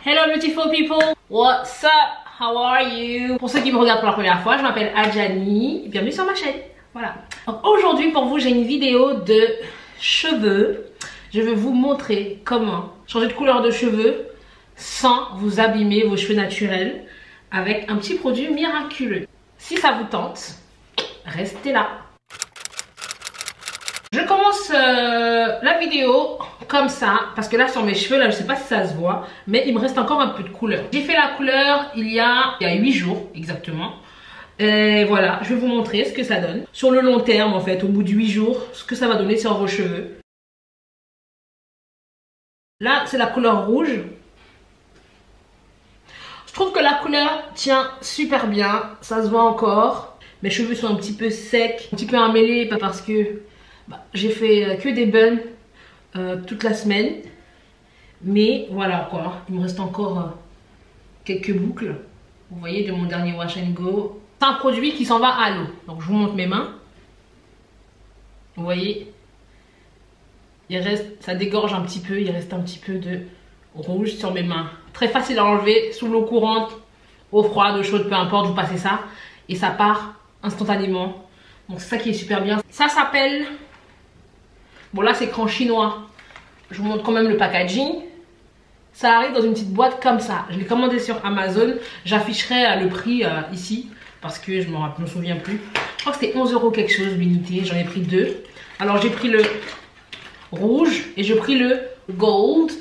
Hello beautiful people, what's up, how are you? Pour ceux qui me regardent pour la première fois, je m'appelle Adjani, bienvenue sur ma chaîne. Voilà. Aujourd'hui pour vous j'ai une vidéo de cheveux. Je vais vous montrer comment changer de couleur de cheveux sans vous abîmer vos cheveux naturels avec un petit produit miraculeux. Si ça vous tente, restez là. Je commence la vidéo comme ça parce que là sur mes cheveux, là je sais pas si ça se voit, mais il me reste encore un peu de couleur. J'ai fait la couleur il y a 8 jours exactement. Et voilà, je vais vous montrer ce que ça donne sur le long terme en fait, au bout de 8 jours, ce que ça va donner sur vos cheveux. Là c'est la couleur rouge. Je trouve que la couleur tient super bien, ça se voit encore. Mes cheveux sont un petit peu secs, un petit peu emmêlés parce que j'ai fait que des buns toute la semaine. Mais voilà quoi, il me reste encore quelques boucles. Vous voyez, de mon dernier wash and go. C'est un produit qui s'en va à l'eau. Donc je vous montre mes mains. Vous voyez, il reste, ça dégorge un petit peu, il reste un petit peu de rouge sur mes mains. Très facile à enlever sous l'eau courante, eau froide, eau chaude, peu importe, vous passez ça et ça part instantanément. Donc c'est ça qui est super bien. Ça s'appelle, bon là c'est écran chinois, je vous montre quand même le packaging. Ça arrive dans une petite boîte comme ça. Je l'ai commandé sur Amazon. J'afficherai le prix ici parce que je me souviens plus. Je crois que c'était 11 € quelque chose l'unité. J'en ai pris 2. Alors j'ai pris le rouge et j'ai pris le gold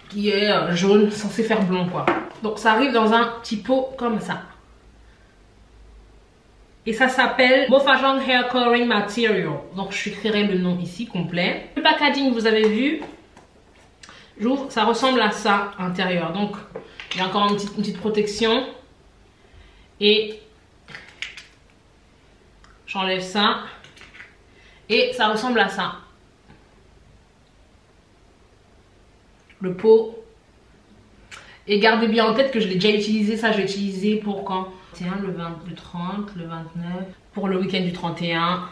qui est jaune, censé faire blond quoi. Donc ça arrive dans un petit pot comme ça. Et ça s'appelle Mofajang Hair Coloring Material. Donc je écrirai le nom ici complet. Le packaging vous avez vu. J'ouvre, ça ressemble à ça à l'intérieur. Donc il y a encore une petite protection. Et j'enlève ça. Et ça ressemble à ça. Le pot. Et gardez bien en tête que je l'ai déjà utilisé. Ça, je l'ai utilisé pour quand? Le 20, le 30, le 29. Pour le week-end du 31.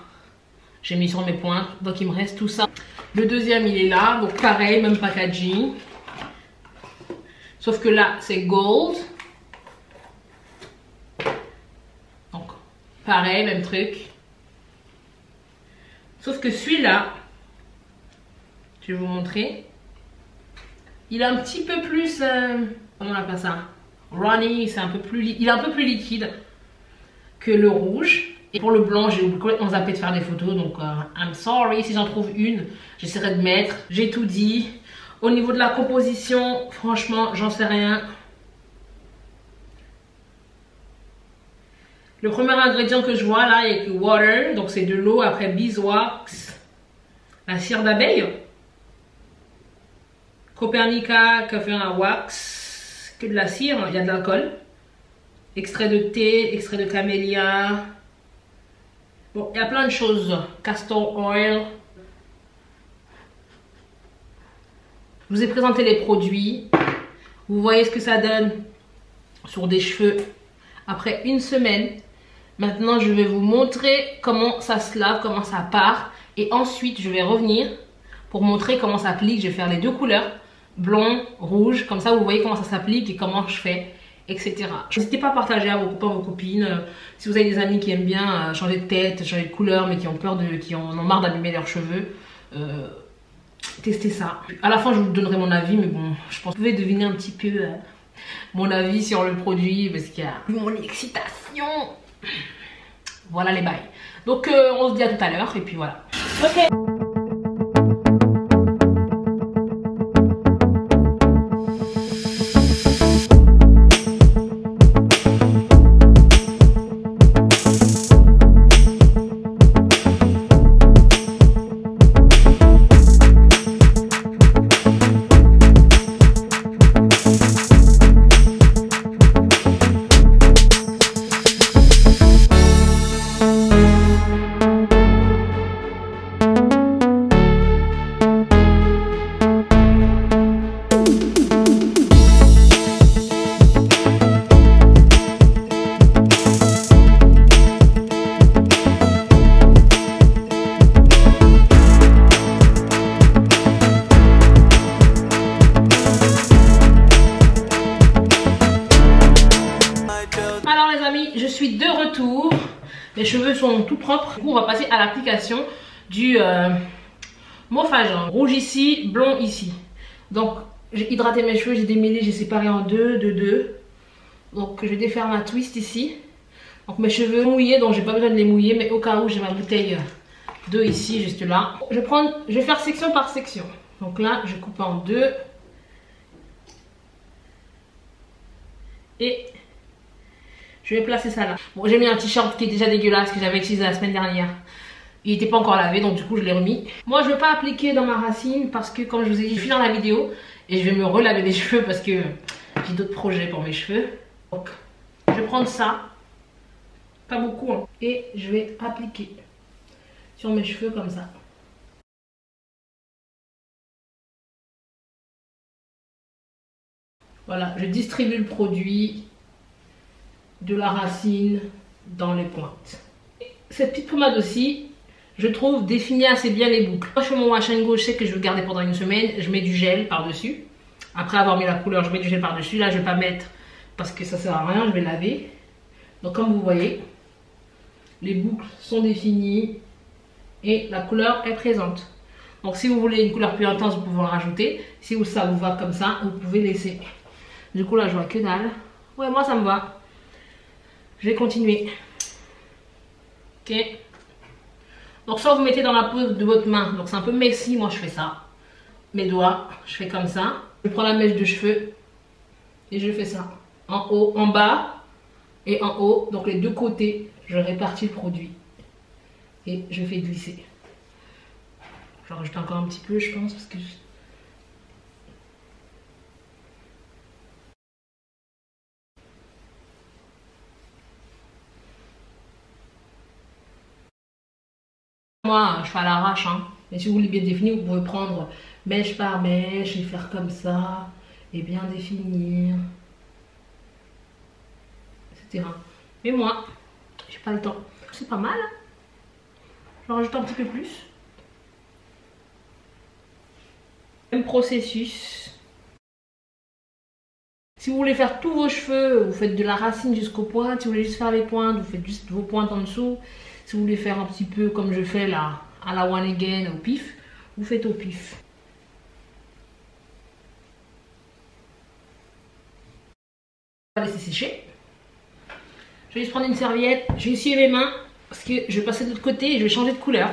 J'ai mis sur mes pointes. Donc il me reste tout ça. Le deuxième, il est là. Donc pareil, même packaging. Sauf que là, c'est gold. Donc pareil, même truc. Sauf que celui-là, je vais vous montrer. Il est un petit peu plus, comment on appelle ça, runny, c'est un peu plus, il est un peu plus liquide que le rouge. Et pour le blanc, j'ai complètement zappé de faire des photos, donc I'm sorry si j'en trouve une, j'essaierai de mettre. J'ai tout dit. Au niveau de la composition, franchement, j'en sais rien. Le premier ingrédient que je vois là, il y a que water, donc c'est de l'eau, après beeswax, la cire d'abeille. Copernica, café à wax, que de la cire, il y a de l'alcool. Extrait de thé, extrait de camélia. Bon, il y a plein de choses. Castor oil. Je vous ai présenté les produits. Vous voyez ce que ça donne sur des cheveux après une semaine. Maintenant, je vais vous montrer comment ça se lave, comment ça part. Et ensuite, je vais revenir pour montrer comment ça s'applique. Je vais faire les deux couleurs. Blond, rouge, comme ça vous voyez comment ça s'applique et comment je fais, etc. N'hésitez pas à partager à vos copains, vos copines. Si vous avez des amis qui aiment bien changer de tête, changer de couleur, mais qui ont peur qui en ont marre d'abîmer leurs cheveux, testez ça. À la fin, je vous donnerai mon avis, mais bon, je pense que vous pouvez deviner un petit peu mon avis sur le produit parce qu'il y a mon excitation. Voilà les bails. Donc, on se dit à tout à l'heure et puis voilà. Ok. suis de retour. Mes cheveux sont tout propres. Du coup, on va passer à l'application du Mofage. Rouge ici, blond ici. Donc, j'ai hydraté mes cheveux, j'ai démêlé, j'ai séparé en deux. Donc, je vais défaire ma twist ici. Donc, mes cheveux mouillés, donc j'ai pas besoin de les mouiller. Mais au cas où, j'ai ma bouteille d'eau ici, juste là. Je vais faire section par section. Donc là, je coupe en deux. Et je vais placer ça là. Bon, j'ai mis un t-shirt qui est déjà dégueulasse, que j'avais utilisé la semaine dernière. Il n'était pas encore lavé, donc du coup je l'ai remis. Moi je ne vais pas appliquer dans ma racine parce que comme je vous ai dit, je suis dans la vidéo. Et je vais me relaver les cheveux parce que j'ai d'autres projets pour mes cheveux. Donc je vais prendre ça. Pas beaucoup hein. Et je vais appliquer sur mes cheveux comme ça. Voilà, je distribue le produit de la racine dans les pointes. Cette petite pommade aussi, je trouve, définit assez bien les boucles. Moi, je fais mon wash and go, je sais que je vais le garder pendant une semaine. Je mets du gel par-dessus. Après avoir mis la couleur, je mets du gel par-dessus. Là, je ne vais pas mettre parce que ça ne sert à rien, je vais laver. Donc, comme vous voyez, les boucles sont définies et la couleur est présente. Donc, si vous voulez une couleur plus intense, vous pouvez en rajouter. Si ça vous va comme ça, vous pouvez laisser. Du coup, là, je vois que dalle. Ouais, moi, ça me va. Je vais continuer. Ok. Donc soit vous mettez dans la paume de votre main. Donc c'est un peu messy. Moi je fais ça. Mes doigts. Je fais comme ça. Je prends la mèche de cheveux. Et je fais ça. En haut, en bas. Et en haut. Donc les deux côtés. Je répartis le produit. Et je fais glisser. Je vais rajouter encore un petit peu je pense. Parce que... Moi, je fais à l'arrache, hein. Mais si vous voulez bien définir, vous pouvez prendre mèche par mèche et faire comme ça. Et bien définir. Etc. Mais moi, j'ai pas le temps. C'est pas mal. Hein. Je vais rajouter un petit peu plus. Même processus. Si vous voulez faire tous vos cheveux, vous faites de la racine jusqu'aux pointes. Si vous voulez juste faire les pointes, vous faites juste vos pointes en dessous. Si vous voulez faire un petit peu comme je fais là, à la one again, au pif, vous faites au pif. On va laisser sécher. Je vais juste prendre une serviette, je vais essuyer mes mains parce que je vais passer de l'autre côté et je vais changer de couleur.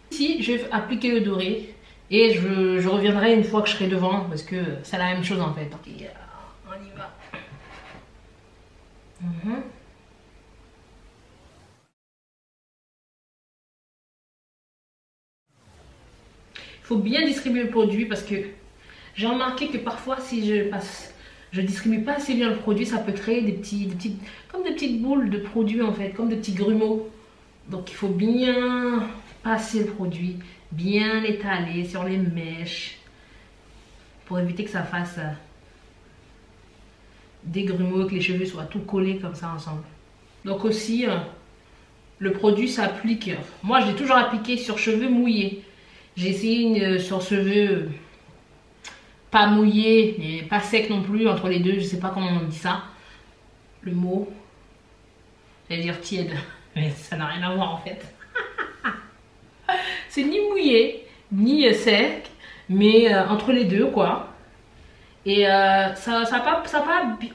Ici, je vais appliquer le doré et je reviendrai une fois que je serai devant parce que c'est la même chose en fait. Okay, on y va. Faut bien distribuer le produit parce que j'ai remarqué que parfois si je distribue pas assez bien le produit, ça peut créer comme des petites boules de produit en fait, comme des petits grumeaux. Donc il faut bien passer le produit, bien l'étaler sur les mèches pour éviter que ça fasse des grumeaux, que les cheveux soient tout collés comme ça ensemble. Donc aussi le produit s'applique, moi je l'ai toujours appliqué sur cheveux mouillés. J'ai essayé sur cheveux pas mouillés, mais pas secs non plus, entre les deux, je sais pas comment on dit ça. Le mot, j'allais dire tiède, mais ça n'a rien à voir en fait. C'est ni mouillé, ni sec, mais entre les deux quoi. Et ça n'a pas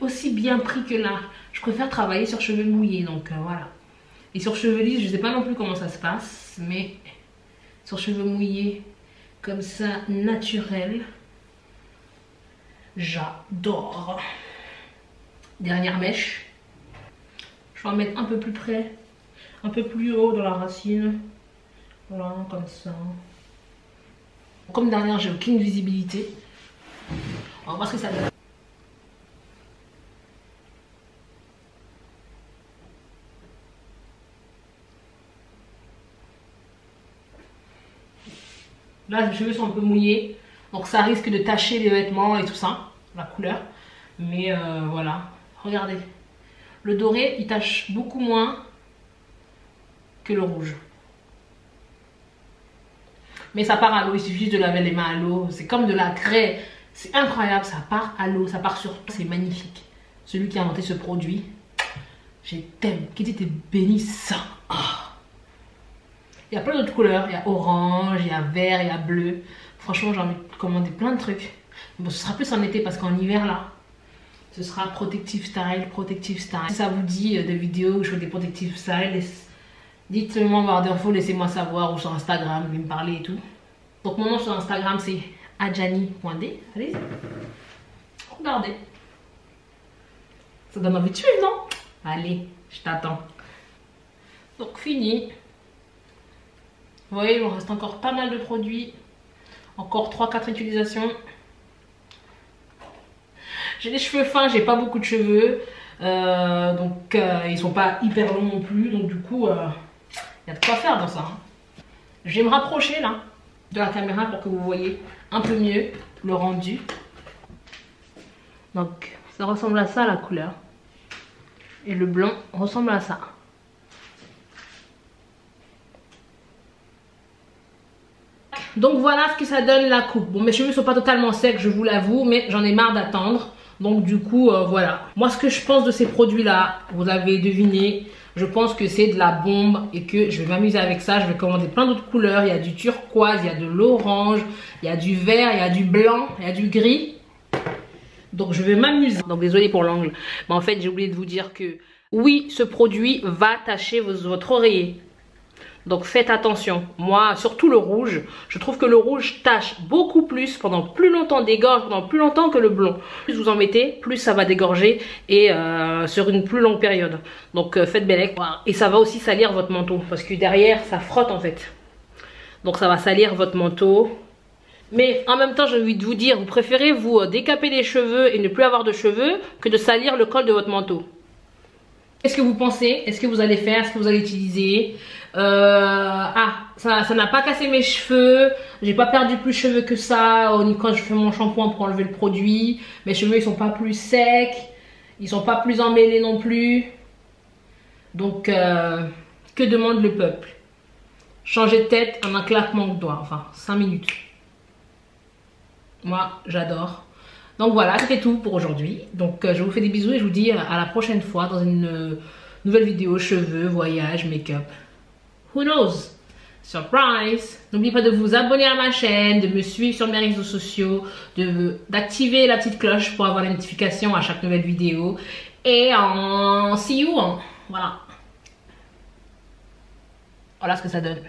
aussi bien pris que là. Je préfère travailler sur cheveux mouillés, donc voilà. Et sur cheveux lisses, je sais pas non plus comment ça se passe, mais... sur cheveux mouillés comme ça, naturel, j'adore. Dernière mèche, je vais en mettre un peu plus près, un peu plus haut dans la racine, voilà, comme ça. Comme dernière, j'ai aucune visibilité. On va voir ce que ça donne. Là, les cheveux sont un peu mouillés, donc ça risque de tacher les vêtements et tout ça, la couleur. Mais voilà, regardez. Le doré, il tache beaucoup moins que le rouge. Mais ça part à l'eau, il suffit juste de laver les mains à l'eau. C'est comme de la craie, c'est incroyable, ça part à l'eau, ça part sur tout, c'est magnifique. Celui qui a inventé ce produit, Je t'aime. Kitty t'es béni ça. Oh. Il y a plein d'autres couleurs. Il y a orange, il y a vert, il y a bleu. Franchement, j'ai envie de commander plein de trucs. Bon, ce sera plus en été parce qu'en hiver là, ce sera protective style, protective style. Si ça vous dit de vidéos où je fais des protective style, dites-moi en barre d'infos, laissez-moi savoir, ou sur Instagram, vous me parler et tout. Donc mon nom sur Instagram c'est adjani.d. Allez-y. Regardez. Ça donne envie de suivre, non? Allez, je t'attends. Donc fini. Vous voyez, il me reste encore pas mal de produits. Encore 3-4 utilisations. J'ai des cheveux fins, j'ai pas beaucoup de cheveux. Donc ils sont pas hyper longs non plus. Donc du coup, il y a de quoi faire dans ça. Je vais me rapprocher là de la caméra pour que vous voyez un peu mieux le rendu. Donc ça ressemble à ça la couleur. Et le blanc ressemble à ça. Donc voilà ce que ça donne la coupe. Bon, mes cheveux sont pas totalement secs, je vous l'avoue, mais j'en ai marre d'attendre. Donc du coup, voilà. Moi, ce que je pense de ces produits-là, vous l'avez deviné, je pense que c'est de la bombe et que je vais m'amuser avec ça. Je vais commander plein d'autres couleurs. Il y a du turquoise, il y a de l'orange, il y a du vert, il y a du blanc, il y a du gris. Donc je vais m'amuser. Donc désolé pour l'angle. Mais en fait, j'ai oublié de vous dire que oui, ce produit va tacher votre oreiller. Donc faites attention. Moi, surtout le rouge, je trouve que le rouge tache beaucoup plus pendant plus longtemps, dégorge pendant plus longtemps que le blond. Plus vous en mettez, plus ça va dégorger et sur une plus longue période. Donc faites bellec. Et ça va aussi salir votre manteau parce que derrière ça frotte en fait. Donc ça va salir votre manteau. Mais en même temps, j'ai envie de vous dire, vous préférez vous décaper les cheveux et ne plus avoir de cheveux que de salir le col de votre manteau. Qu'est-ce que vous pensez? Est-ce que vous allez faire? Est-ce que vous allez utiliser? Ça n'a pas cassé mes cheveux. J'ai pas perdu plus de cheveux que ça quand je fais mon shampoing pour enlever le produit. Mes cheveux ils sont pas plus secs. Ils sont pas plus emmêlés non plus. Donc que demande le peuple? Changer de tête en un claquement de doigts. Enfin 5 minutes. Moi j'adore. Donc voilà, c'était tout pour aujourd'hui. Donc je vous fais des bisous et je vous dis à la prochaine fois dans une nouvelle vidéo cheveux, voyage, make-up. Who knows? Surprise! N'oubliez pas de vous abonner à ma chaîne, de me suivre sur mes réseaux sociaux, d'activer la petite cloche pour avoir les notifications à chaque nouvelle vidéo. Et see you! Voilà. Voilà ce que ça donne.